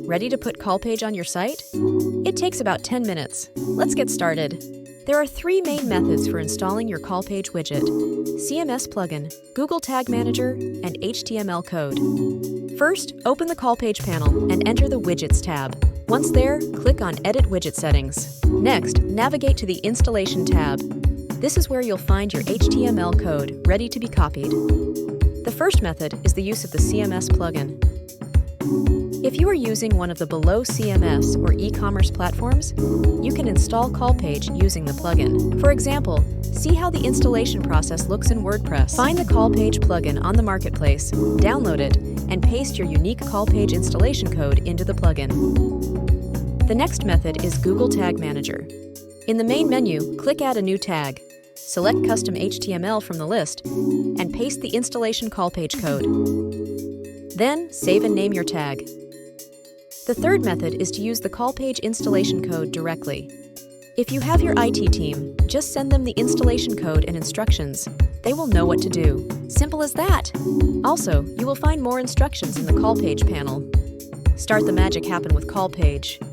Ready to put CallPage on your site? It takes about 10 minutes. Let's get started. There are three main methods for installing your CallPage widget: CMS plugin, Google Tag Manager, and HTML code. First, open the CallPage panel and enter the Widgets tab. Once there, click on Edit Widget Settings. Next, navigate to the Installation tab. This is where you'll find your HTML code ready to be copied. The first method is the use of the CMS plugin. If you are using one of the below CMS or e-commerce platforms, you can install CallPage using the plugin. For example, see how the installation process looks in WordPress. Find the CallPage plugin on the marketplace, download it, and paste your unique CallPage installation code into the plugin. The next method is Google Tag Manager. In the main menu, click Add a new tag. Select Custom HTML from the list, and paste the installation CallPage code. Then, save and name your tag. The third method is to use the CallPage installation code directly. If you have your IT team, just send them the installation code and instructions. They will know what to do. Simple as that! Also, you will find more instructions in the CallPage panel. Start the magic happen with CallPage.